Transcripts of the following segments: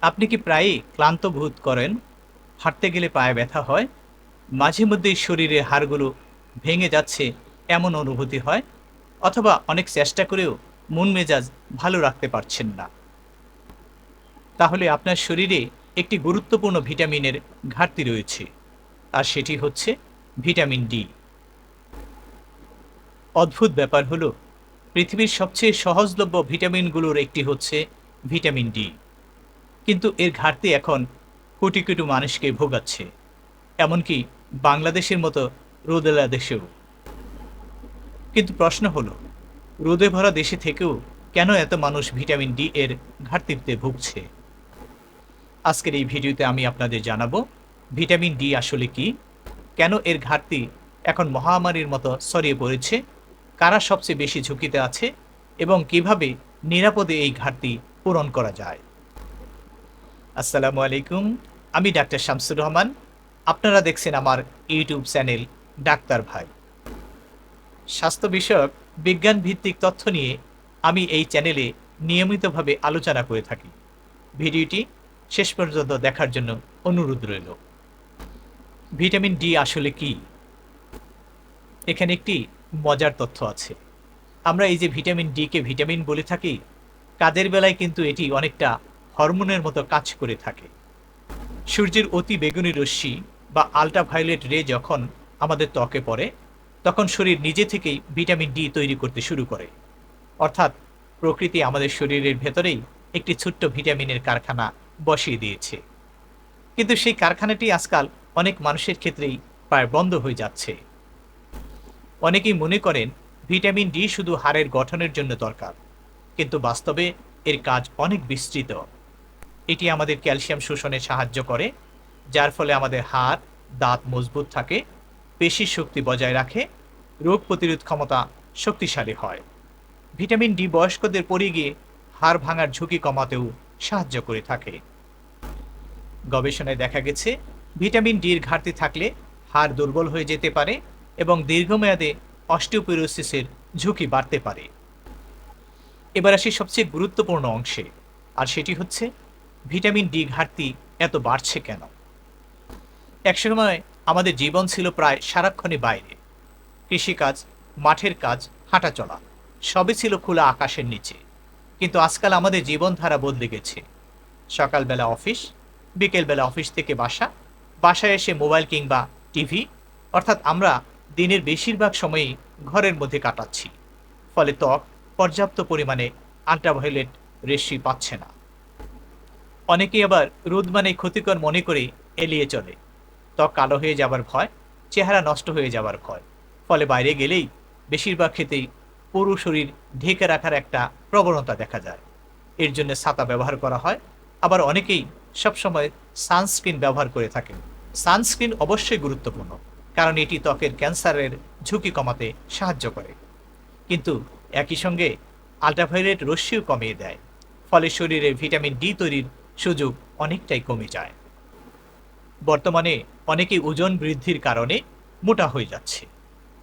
আপনি কি প্রায়ই ক্লান্ত বোধ করেন? হাঁটতে গেলে পায়ে ব্যথা হয়? মাঝে মধ্যেই শরীরের হাড়গুলো ভেঙে যাচ্ছে এমন অনুভূতি হয়? অথবা অনেক চেষ্টা করেও মন মেজাজ ভালো রাখতে পারছেন না? তাহলে আপনার শরীরে একটি গুরুত্বপূর্ণ ভিটামিনের ঘাটতি রয়েছে, আর সেটি হচ্ছে ভিটামিন ডি। অদ্ভুত ব্যাপার হলো, পৃথিবীর সবচেয়ে সহজলভ্য ভিটামিনগুলোর একটি হচ্ছে ভিটামিন ডি, কিন্তু এর ঘাটতি এখন কোটি কোটি মানুষকে ভোগাচ্ছে, এমনকি বাংলাদেশের মতো রোদেলা দেশেও। কিন্তু প্রশ্ন হলো, রোদে ভরা দেশে থেকেও কেন এত মানুষ ভিটামিন ডি এর ঘাটতিতে ভুগছে? আজকের এই ভিডিওতে আমি আপনাদের জানাবো ভিটামিন ডি আসলে কি, কেন এর ঘাটতি এখন মহামারীর মতো ছড়িয়ে পড়েছে, কারা সবচেয়ে বেশি ঝুঁকিতে আছে এবং কিভাবে নিরাপদে এই ঘাটতি পূরণ করা যায়। আসসালামু আলাইকুম, আমি ডাক্তার শামসুর রহমান। আপনারা দেখছেন আমার ইউটিউব চ্যানেল ডাক্তার ভাই। স্বাস্থ্য বিষয়ক বিজ্ঞান ভিত্তিক তথ্য নিয়ে আমি এই চ্যানেলে নিয়মিতভাবে আলোচনা করে থাকি। ভিডিওটি শেষ পর্যন্ত দেখার জন্য অনুরোধ রইল। ভিটামিন ডি আসলে কি? এখানে একটি মজার তথ্য আছে। আমরা এই যে ভিটামিন ডি কে ভিটামিন বলে থাকি, কাজের বেলায় কিন্তু এটি অনেকটা হরমোনের মতো কাজ করে থাকে। সূর্যের অতি বেগুনি রশ্মি বা আল্ট্রাভায়োলেট রে যখন আমাদের ত্বকে পড়ে, তখন শরীর নিজে থেকেই ভিটামিন ডি তৈরি করতে শুরু করে। অর্থাৎ প্রকৃতি আমাদের শরীরের ভেতরেই একটি ছোট্ট ভিটামিনের কারখানা বসিয়ে দিয়েছে। কিন্তু সেই কারখানাটি আজকাল অনেক মানুষের ক্ষেত্রেই প্রায় বন্ধ হয়ে যাচ্ছে। অনেকেই মনে করেন ভিটামিন ডি শুধু হাড়ের গঠনের জন্য দরকার, কিন্তু বাস্তবে এর কাজ অনেক বিস্তৃত। এটি আমাদের ক্যালসিয়াম শোষণে সাহায্য করে, যার ফলে আমাদের হাড়, দাঁত মজবুত থাকে, পেশির শক্তি বজায় রাখে, রোগ প্রতিরোধ ক্ষমতা শক্তিশালী হয়। ভিটামিন ডি বয়স্কদের পড়ে গিয়ে হাড় ভাঙার ঝুঁকি কমাতেও সাহায্য করে থাকে। গবেষণায় দেখা গেছে ভিটামিন ডির ঘাটতি থাকলে হাড় দুর্বল হয়ে যেতে পারে এবং দীর্ঘমেয়াদে অস্টিওপোরোসিসের ঝুঁকি বাড়তে পারে। এবার আসি সবচেয়ে গুরুত্বপূর্ণ অংশে, আর সেটি হচ্ছে ভিটামিন ডি ঘাটতি এত বাড়ছে কেন। একসময় আমাদের জীবন ছিল প্রায় সারাক্ষণই বাইরে। কৃষিকাজ, মাঠের কাজ, হাঁটাচলা সবই ছিল খোলা আকাশের নিচে। কিন্তু আজকাল আমাদের জীবনধারা বদলে গেছে। সকালবেলা অফিস, বিকেলবেলা অফিস থেকে বাসা, বাসায় এসে মোবাইল কিংবা টিভি, অর্থাৎ আমরা দিনের বেশিরভাগ সময়ই ঘরের মধ্যে কাটাচ্ছি। ফলে ত্বক পর্যাপ্ত পরিমাণে আল্ট্রাভায়োলেট রশ্মি পাচ্ছে না। অনেকেই আবার রোদ মানে ক্ষতিকর মনে করে এড়িয়ে চলে। ত্বক কালো হয়ে যাবার ভয়, চেহারা নষ্ট হয়ে যাবার ভয়। ফলে বাইরে গেলেই বেশিরভাগ ক্ষেত্রেই পুরো শরীর ঢেকে রাখার একটা প্রবণতা দেখা যায়। এর জন্য ছাতা ব্যবহার করা হয়। আবার অনেকেই সবসময় সানস্ক্রিন ব্যবহার করে থাকেন। সানস্ক্রিন অবশ্যই গুরুত্বপূর্ণ, কারণ এটি ত্বকের ক্যান্সারের ঝুঁকি কমাতে সাহায্য করে। কিন্তু একই সঙ্গে আল্ট্রাভায়োলেট রশ্মিও কমিয়ে দেয়। ফলে শরীরে ভিটামিন ডি তৈরির সুযোগ অনেকটাই কমে যায়। বর্তমানে অনেকেই ওজন বৃদ্ধির কারণে মোটা হয়ে যাচ্ছে।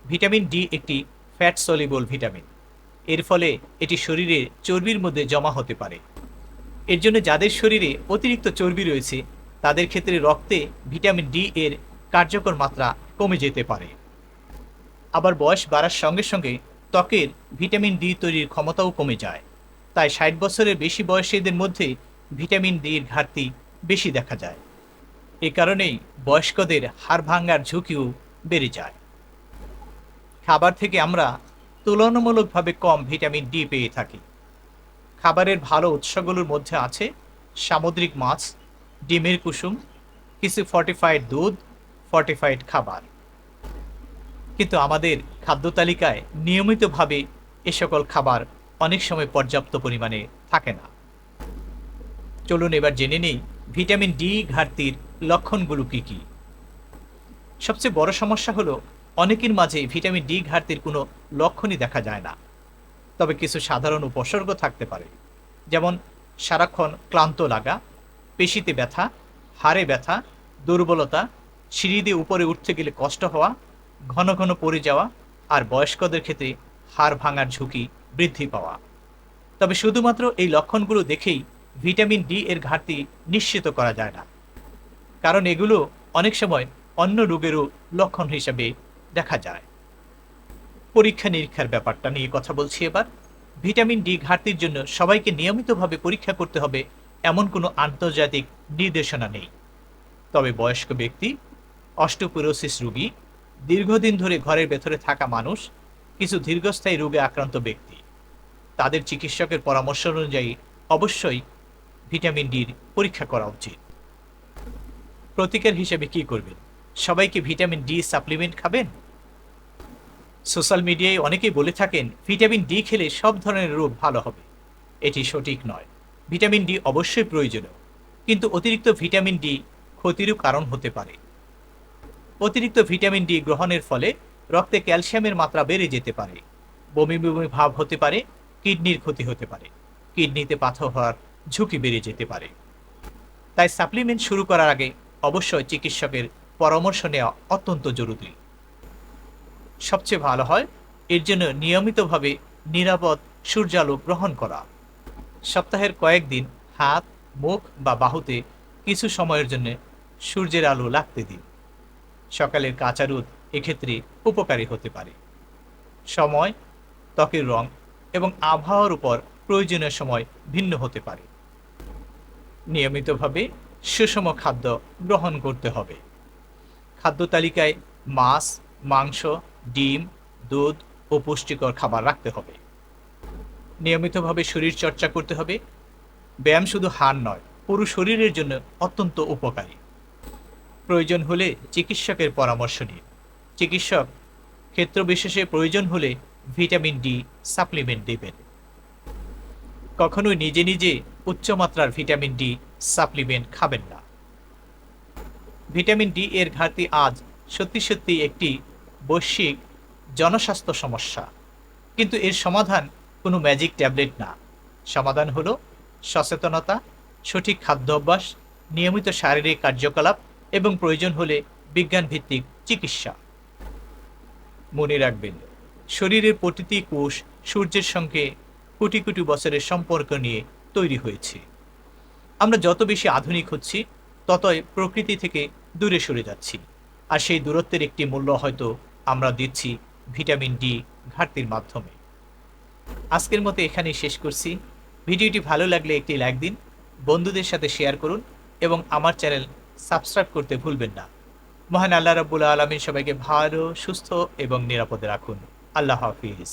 ভিটামিন ডি একটি ফ্যাট সলিবল ভিটামিন। এর ফলে এটি শরীরে চর্বির মধ্যে জমা হতে পারে। এর জন্য যাদের শরীরে অতিরিক্ত চর্বি রয়েছে, তাদের ক্ষেত্রে রক্তে ভিটামিন ডি এর কার্যকর মাত্রা কমে যেতে পারে। আবার বয়স বাড়ার সঙ্গে সঙ্গে ত্বকের ভিটামিন ডি তৈরির ক্ষমতাও কমে যায়। তাই ৬০ বছরের বেশি বয়সীদের মধ্যে ভিটামিন ডির ঘাটতি বেশি দেখা যায়। এ কারণেই বয়স্কদের হাড় ভাঙার ঝুঁকিও বেড়ে যায়। খাবার থেকে আমরা তুলনামূলকভাবে কম ভিটামিন ডি পেয়ে থাকি। খাবারের ভালো উৎসগুলোর মধ্যে আছে সামুদ্রিক মাছ, ডিমের কুসুম, কিছু ফর্টিফাইড দুধ, ফর্টিফাইড খাবার। কিন্তু আমাদের খাদ্য তালিকায় নিয়মিতভাবে এ সকল খাবার অনেক সময় পর্যাপ্ত পরিমাণে থাকে না। চলুন এবার জেনে নেই ভিটামিন ডি ঘাটতির লক্ষণগুলো কি কি। সবচেয়ে বড় সমস্যা হলো, অনেকের মাঝে ভিটামিন ডি ঘাটতির কোনো লক্ষণই দেখা যায় না। তবে কিছু সাধারণ উপসর্গ থাকতে পারে, যেমন সারাক্ষণ ক্লান্ত লাগা, পেশিতে ব্যথা, হাড়ে ব্যথা, দুর্বলতা, সিঁড়ি দিয়ে উপরে উঠতে গেলে কষ্ট হওয়া, ঘন ঘন পড়ে যাওয়া, আর বয়স্কদের ক্ষেত্রে হাড় ভাঙার ঝুঁকি বৃদ্ধি পাওয়া। তবে শুধুমাত্র এই লক্ষণগুলো দেখেই ভিটামিন ডি এর ঘাটতি নিশ্চিত করা যায় না, কারণ এগুলো অনেক সময় অন্য রোগেরও লক্ষণ হিসেবে দেখা যায়। পরীক্ষা নিরীক্ষার ব্যাপারটা নিয়ে কথা বলছি এবার। ভিটামিন ডি ঘাটতির জন্য সবাইকে নিয়মিতভাবে পরীক্ষা করতে হবে এমন কোনো আন্তর্জাতিক নির্দেশনা নেই। তবে বয়স্ক ব্যক্তি, অস্টিওপোরোসিস রোগী, দীর্ঘদিন ধরে ঘরের ভেতরে থাকা মানুষ, কিছু দীর্ঘস্থায়ী রোগে আক্রান্ত ব্যক্তি, তাদের চিকিৎসকের পরামর্শ অনুযায়ী অবশ্যই ভিটামিন ডির পরীক্ষা করা উচিত। প্রতিকার হিসেবে কি করবেন? সবাইকে ভিটামিন ডি সাপ্লিমেন্ট খাবেন? সোশ্যাল মিডিয়ায় অনেকেই বলে থাকেন ভিটামিন ডি খেলে সব ধরনের রোগ ভালো হবে। এটি সঠিক নয়। ভিটামিন ডি অবশ্যই প্রয়োজনীয়, কিন্তু অতিরিক্ত ভিটামিন ডি ক্ষতিরও কারণ হতে পারে। অতিরিক্ত ভিটামিন ডি গ্রহণের ফলে রক্তে ক্যালসিয়ামের মাত্রা বেড়ে যেতে পারে, বমি বমি ভাব হতে পারে, কিডনির ক্ষতি হতে পারে, কিডনিতে পাথর হওয়ার ঝুঁকি বেড়ে যেতে পারে। তাই সাপ্লিমেন্ট শুরু করার আগে অবশ্যই চিকিৎসকের পরামর্শ নেওয়া অত্যন্ত জরুরি। সবচেয়ে ভালো হয় এর জন্য নিয়মিতভাবে নিরাপদ সূর্যালোক গ্রহণ করা। সপ্তাহের কয়েকদিন হাত, মুখ বা বাহুতে কিছু সময়ের জন্য সূর্যের আলো লাগতে দিন। সকালের কাঁচা রোদ এক্ষেত্রে উপকারী হতে পারে। সময়, ত্বকের রং এবং আবহাওয়ার উপর প্রয়োজনীয় সময় ভিন্ন হতে পারে। নিয়মিতভাবে সুষম খাদ্য গ্রহণ করতে হবে। খাদ্য তালিকায় মাছ, মাংস, ডিম, দুধ ও পুষ্টিকর খাবার রাখতে হবে। নিয়মিতভাবে শরীর চর্চা করতে হবে। ব্যায়াম শুধু হাড় নয়, পুরো শরীরের জন্য অত্যন্ত উপকারী। প্রয়োজন হলে চিকিৎসকের পরামর্শ নিন। চিকিৎসক ক্ষেত্রবিশেষে প্রয়োজন হলে ভিটামিন ডি সাপ্লিমেন্ট দেবেন। কখনোই নিজে নিজে উচ্চমাত্রার ভিটামিন ডি সাপ্লিমেন্ট খাবেন না। ভিটামিন ডি এর ঘাটতি আজ সত্যি সত্যি একটি বৈশ্বিক জনস্বাস্থ্য সমস্যা, কিন্তু এর সমাধান কোনো ম্যাজিক ট্যাবলেট না। সমাধান হলো সচেতনতা, সঠিক খাদ্যাভ্যাস, নিয়মিত শারীরিক কার্যকলাপ এবং প্রয়োজন হলে বিজ্ঞানভিত্তিক চিকিৎসা। মনে রাখবেন, শরীরের প্রতিটি কোষ সূর্যের সঙ্গে কোটি কোটি বছরের সম্পর্ক নিয়ে তৈরি হয়েছে। আমরা যত বেশি আধুনিক হচ্ছি, ততই প্রকৃতি থেকে দূরে সরে যাচ্ছি, আর সেই দূরত্বের একটি মূল্য হয়তো আমরা দিচ্ছি ভিটামিন ডি ঘাটতির মাধ্যমে। আজকের মতো এখানেই শেষ করছি। ভিডিওটি ভালো লাগলে একটি লাইক দিন, বন্ধুদের সাথে শেয়ার করুন এবং আমার চ্যানেল সাবস্ক্রাইব করতে ভুলবেন না। মহান আল্লাহ রাব্বুল আলামিন সবাইকে ভালো, সুস্থ এবং নিরাপদে রাখুন। আল্লাহ হাফিজ।